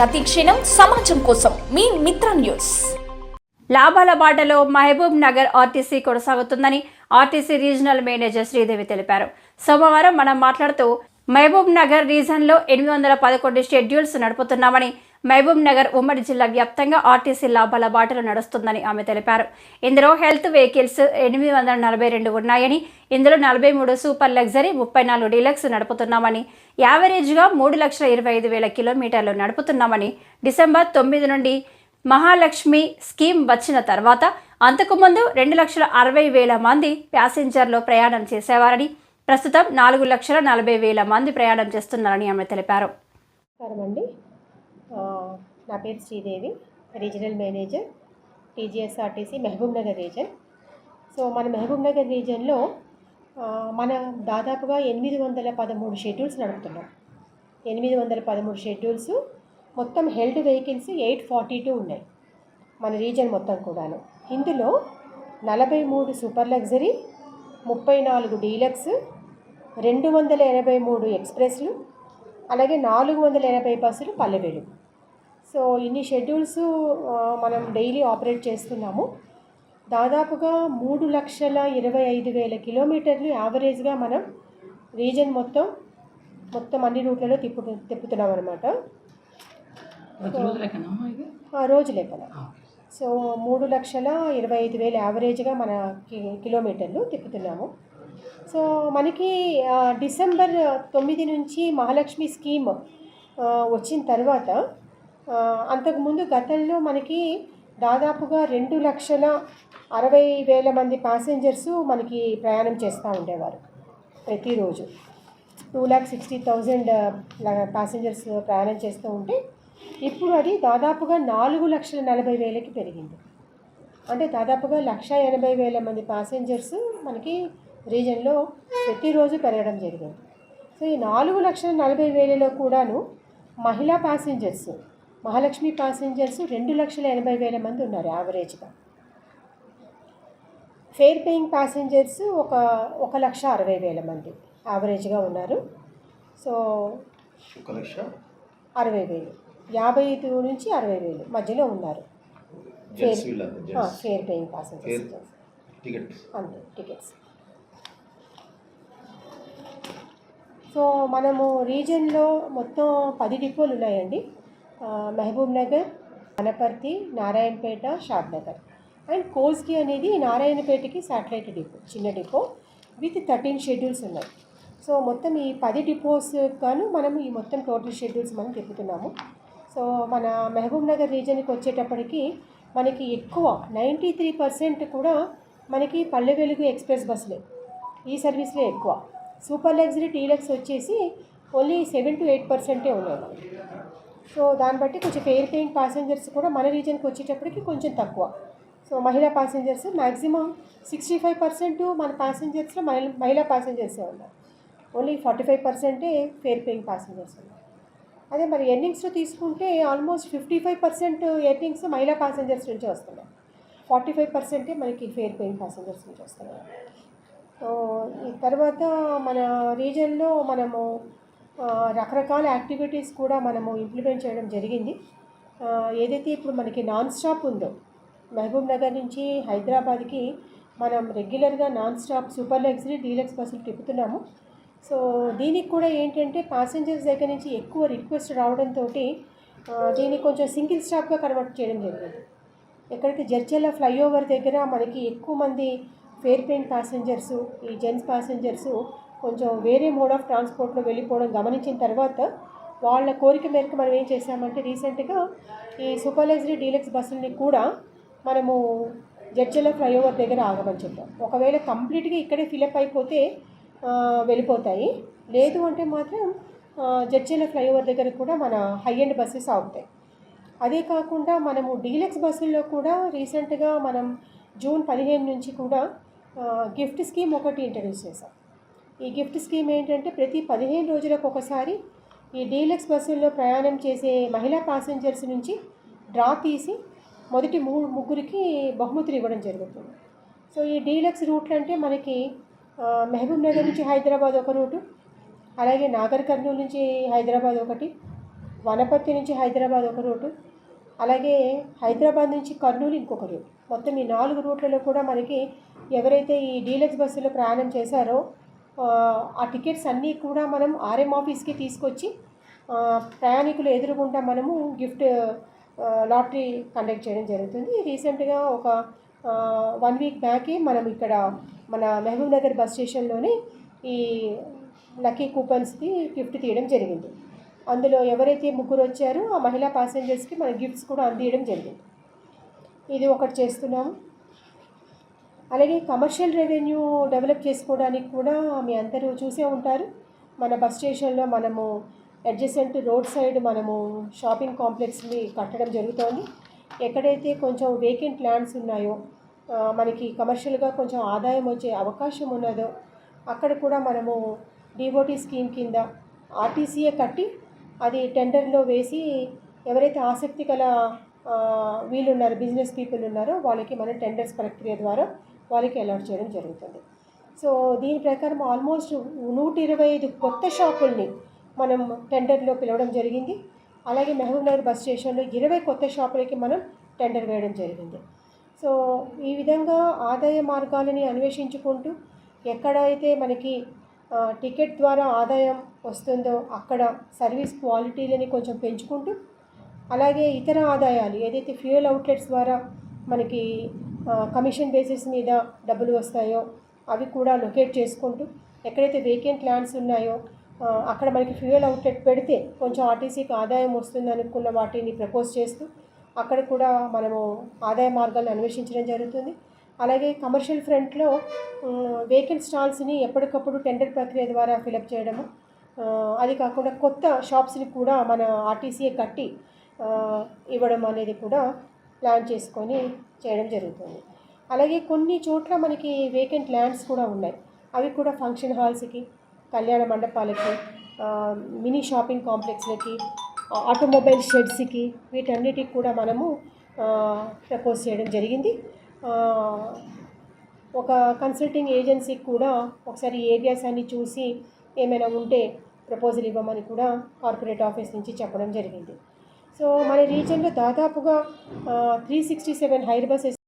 ప్రతిక్షణం సమాజం కోసం మీ మిత్ర న్యూస్. లాభాల బాటలో మహబూబ్ నగర్ ఆర్టీసీ కొనసాగుతుందని ఆర్టీసీ రీజనల్ మేనేజర్ శ్రీదేవి తెలిపారు. సోమవారం మనం మాట్లాడుతూ మహబూబ్ నగర్ రీజన్లో 811 షెడ్యూల్స్ నడుపుతున్నామని, మహబూబ్ నగర్ ఉమ్మడి జిల్లా వ్యాప్తంగా ఆర్టీసీ లాభాల బాటలో నడుస్తుందని ఆమె తెలిపారు. ఇందులో హెల్త్ వెహికల్స్ 842 ఉన్నాయని, ఇందులో 43 సూపర్ లగ్జరీ, 34 డీలక్స్ నడుపుతున్నామని, యావరేజ్గా 3,25,000 కిలోమీటర్లు నడుపుతున్నామని, డిసెంబర్ 9 నుండి మహాలక్ష్మి స్కీమ్ వచ్చిన తర్వాత అంతకుముందు 2,60,000 మంది ప్యాసింజర్లు ప్రయాణం చేసేవారని, ప్రస్తుతం 4,40,000 మంది ప్రయాణం చేస్తున్నారని ఆమె తెలిపారు. నా పేరు Sridevi, regional manager, TGSRTC Mahabubnagar region. So మన మహబూబ్ నగర్ రీజన్లో మనం దాదాపుగా 813 షెడ్యూల్స్ నడుపుతున్నాం. 813 షెడ్యూల్స్, మొత్తం హెల్డ్ వెహికల్స్ 842 ఉన్నాయి మన రీజన్ మొత్తం కూడాను. ఇందులో 43 సూపర్ లగ్జరీ, 34 డీలక్స్, 283 ఎక్స్ప్రెస్లు, అలాగే 480 బస్సులు పల్లెవేలు. సో ఇన్ని షెడ్యూల్స్ మనం డైలీ ఆపరేట్ చేస్తున్నాము. దాదాపుగా 3,25,000 కిలోమీటర్లు యావరేజ్గా మనం రీజన్ మొత్తం అన్ని రూట్లలో తిప్పుతున్నాం అనమాట. రోజు లెక్కన. సో 3,25,000 యావరేజ్గా మన కిలోమీటర్లు తిప్పుతున్నాము. సో మనకి డిసెంబర్ 9 నుంచి మహాలక్ష్మి స్కీమ్ వచ్చిన తర్వాత అంతకుముందు గతంలో మనకి దాదాపుగా 2,60,000 మంది ప్యాసింజర్స్ మనకి ప్రయాణం చేస్తూ ఉండేవారు ప్రతిరోజు. 2,60,000 ప్యాసింజర్స్ ప్రయాణం చేస్తూ ఉంటే ఇప్పుడు అది దాదాపుగా 4,40,000కి పెరిగింది. అంటే దాదాపుగా 1,80,000 మంది ప్యాసింజర్స్ మనకి రీజన్లో ప్రతిరోజు పెరగడం జరిగింది. సో ఈ 4,40,000లో కూడాను మహిళా ప్యాసింజర్స్, మహాలక్ష్మి ప్యాసింజర్స్ 2,80,000 మంది ఉన్నారు యావరేజ్గా. ఫేర్ పేయింగ్ ప్యాసింజర్స్ 1,60,000 మంది యావరేజ్గా ఉన్నారు. సో 60,000, 55 నుంచి 60,000 మధ్యలో ఉన్నారు ఫేర్ పేయింగ్ ప్యాసింజర్స్. అంతే టికెట్స్. సో మనము రీజన్లో మొత్తం 10 డిపోలు ఉన్నాయండి. మహబూబ్ నగర్, వనపర్తి, నారాయణపేట, షాద్నగర్ అండ్ కోస్గి అనేది నారాయణపేటకి శాటిలైట్ డిపో, చిన్న డిపో విత్ 13 షెడ్యూల్స్ ఉన్నాయి. సో మొత్తం ఈ 10 డిపోస్ గాను మనం ఈ మొత్తం టోటల్ షెడ్యూల్స్ మనం తిప్పుతున్నాము. సో మన మహబూబ్ నగర్ రీజన్కి వచ్చేటప్పటికి మనకి ఎక్కువ 93% కూడా మనకి పల్లె వెలుగు ఎక్స్ప్రెస్ బస్సులే, ఈ సర్వీస్లే ఎక్కువ. సూపర్ లగ్జరీ డీలక్స్ వచ్చేసి ఓన్లీ 7 to 8% ఉన్నాయి మనకి. సో దాన్ని బట్టి కొంచెం ఫేర్ పేయింగ్ ప్యాసింజర్స్ కూడా మన రీజన్కి వచ్చేటప్పటికి కొంచెం తక్కువ. సో మహిళా ప్యాసింజర్స్ మ్యాక్సిమం 65% మన ప్యాసింజర్స్లో మహిళా ప్యాసింజర్సే ఉన్నారు. ఓన్లీ 45% ఫేర్ పేయింగ్ ప్యాసింజర్స్ ఉన్నారు. అదే మరి ఎర్నింగ్స్లో తీసుకుంటే ఆల్మోస్ట్ 55% ఎర్నింగ్స్ మహిళా ప్యాసింజర్స్ నుంచి వస్తున్నాయి, 45% మనకి ఫేర్ పేయింగ్ ప్యాసింజర్స్ నుంచి వస్తున్నాయి. సో ఈ తర్వాత మన రీజన్లో మనము రకరకాల యాక్టివిటీస్ కూడా మనము ఇంప్లిమెంట్ చేయడం జరిగింది. ఏదైతే ఇప్పుడు మనకి నాన్ స్టాప్ ఉందో మహబూబ్ నగర్ నుంచి హైదరాబాద్కి మనం రెగ్యులర్గా non stop super luxury deluxe బస్సులు తిప్పుతున్నాము. సో దీనికి కూడా ఏంటంటే ప్యాసింజర్స్ దగ్గర నుంచి ఎక్కువ రిక్వెస్ట్ రావడంతో దీన్ని కొంచెం సింగిల్ స్టాప్గా కన్వర్ట్ చేయడం జరిగింది. ఎక్కడైతే జడ్చర్ల ఫ్లైఓవర్ దగ్గర మనకి ఎక్కువ మంది ఫేర్ పేయింగ్ ప్యాసింజర్సు, ఈ జెంట్స్ ప్యాసింజర్సు కొంచెం వేరే మోడ్ ఆఫ్ ట్రాన్స్పోర్ట్లో వెళ్ళిపోవడం గమనించిన తర్వాత వాళ్ళ కోరిక మేరకు మనం ఏం చేసామంటే రీసెంట్గా ఈ సూపర్ లగ్జరీ డీలక్స్ బస్సుల్ని కూడా మనము జడ్చర్ల ఫ్లైఓవర్ దగ్గర ఆగమని చెప్పాం. ఒకవేళ కంప్లీట్గా ఇక్కడే ఫిలప్ అయిపోతే వెళ్ళిపోతాయి, లేదు అంటే మాత్రం జడ్చర్ల ఫ్లైఓవర్ దగ్గర కూడా మన హై ఎండ్ బస్సెస్ ఆగుతాయి. అదే కాకుండా మనము డీలక్స్ బస్సుల్లో కూడా రీసెంట్గా మనం జూన్ 15 నుంచి కూడా గిఫ్ట్ స్కీమ్ ఒకటి ఇంట్రడ్యూస్ చేశాం. ఈ గిఫ్ట్ స్కీమ్ ఏంటంటే ప్రతి 15 రోజులకు ఒకసారి ఈ డీలక్స్ బస్సుల్లో ప్రయాణం చేసే మహిళా ప్యాసింజర్స్ నుంచి డ్రా తీసి మొదటి ముగ్గురికి బహుమతులు ఇవ్వడం జరుగుతుంది. సో ఈ డీలక్స్ రూట్లు అంటే మనకి మహబూబ్ నగర్ నుంచి హైదరాబాద్ ఒక రూటు, అలాగే నాగర్ కర్నూలు నుంచి హైదరాబాద్ ఒకటి, వనపర్తి నుంచి హైదరాబాద్ ఒక రూటు, అలాగే హైదరాబాద్ నుంచి కర్నూలు ఇంకొక రూట్. మొత్తం ఈ 4 రూట్లలో కూడా మనకి ఎవరైతే ఈ డీలక్స్ బస్సులో ప్రయాణం చేశారో ఆ టికెట్స్ అన్నీ కూడా మనం ఆర్ఎం ఆఫీస్కి తీసుకొచ్చి ప్రయాణికులు ఎదురుగుండా మనము గిఫ్ట్ లాటరీ కండక్ట్ చేయడం జరుగుతుంది. రీసెంట్గా ఒక 1 వీక్ బ్యాకే మనం ఇక్కడ మన మహబూబ్ నగర్ బస్ స్టేషన్లోనే ఈ లక్కీ కూపన్స్కి గిఫ్ట్ తీయడం జరిగింది. అందులో ఎవరైతే 3 వచ్చారో ఆ మహిళా ప్యాసింజర్స్కి మన గిఫ్ట్స్ కూడా అందియడం జరిగింది. ఇది ఒకటి చేస్తున్నాము. అలాగే కమర్షియల్ రెవెన్యూ డెవలప్ చేసుకోవడానికి కూడా మీ అందరూ చూసే ఉంటారు. మన బస్ స్టేషన్లో మనము అడ్జసెంట్ రోడ్ సైడ్ మనము షాపింగ్ కాంప్లెక్స్ని కట్టడం జరుగుతోంది. ఎక్కడైతే కొంచెం వేకెంట్ ల్యాండ్స్ ఉన్నాయో మనకి కమర్షియల్గా కొంచెం ఆదాయం వచ్చే అవకాశం ఉన్నదో అక్కడ కూడా మనము డిఓటీ స్కీమ్ కింద ఆర్టీసీఏ కట్టి అది టెండర్లో వేసి ఎవరైతే ఆసక్తి గల వీళ్ళు ఉన్నారో బిజినెస్ పీపుల్ ఉన్నారో వాళ్ళకి మనం టెండర్స్ ప్రక్రియ ద్వారా వాళ్ళకి అలాట్ చేయడం జరుగుతుంది. సో దీని ప్రకారం ఆల్మోస్ట్ 125 కొత్త షాపుల్ని మనం టెండర్లో పిలవడం జరిగింది. అలాగే మహబూబ్ నగర్ బస్ స్టేషన్లో 20 కొత్త షాపులకి మనం టెండర్ వేయడం జరిగింది. సో ఈ విధంగా ఆదాయ మార్గాలని అన్వేషించుకుంటూ ఎక్కడైతే మనకి టికెట్ ద్వారా ఆదాయం వస్తుందో అక్కడ సర్వీస్ క్వాలిటీలని కొంచెం పెంచుకుంటూ, అలాగే ఇతర ఆదాయాలు ఏదైతే ఫ్యూయల్ అవుట్లెట్స్ ద్వారా మనకి కమిషన్ బేసిస్ మీద డబ్బులు వస్తాయో అవి కూడా లొకేట్ చేసుకుంటూ, ఎక్కడైతే వేకెంట్ ల్యాండ్స్ ఉన్నాయో అక్కడ మనకి ఫ్యూయల్ అవుట్లెట్ పెడితే కొంచెం ఆర్టీసీకి ఆదాయం వస్తుంది అనుకున్న వాటిని ప్రపోజ్ చేస్తూ అక్కడ కూడా మనము ఆదాయ మార్గాలను అన్వేషించడం జరుగుతుంది. అలాగే కమర్షియల్ ఫ్రంట్లో వేకెంట్ స్టాల్స్ని ఎప్పటికప్పుడు టెండర్ ప్రక్రియ ద్వారా ఫిలప్ చేయడము, అది కాకుండా కొత్త షాప్స్ని కూడా మన ఆర్టీసీఏ కట్టి ఇవ్వడం అనేది కూడా ప్లాన్ చేసుకొని చేయడం జరుగుతుంది. అలాగే కొన్ని చోట్ల మనకి వేకెంట్ ల్యాండ్స్ కూడా ఉన్నాయి. అవి కూడా ఫంక్షన్ హాల్స్కి, కళ్యాణ మండపాలకి, మినీ షాపింగ్ కాంప్లెక్స్లకి, ఆటోమొబైల్ షెడ్స్కి, వీటన్నిటికి కూడా మనము ప్రపోజ్ చేయడం జరిగింది. ఒక కన్సల్టింగ్ ఏజెన్సీకి కూడా ఒకసారి ఏరియాస్ అన్ని చూసి ఏమైనా ఉంటే ప్రపోజల్ ఇవ్వమని కూడా కార్పొరేట్ ఆఫీస్ నుంచి చెప్పడం జరిగింది. సో మన రీజియన్లో దాదాపుగా 367 హైర్ బసెస్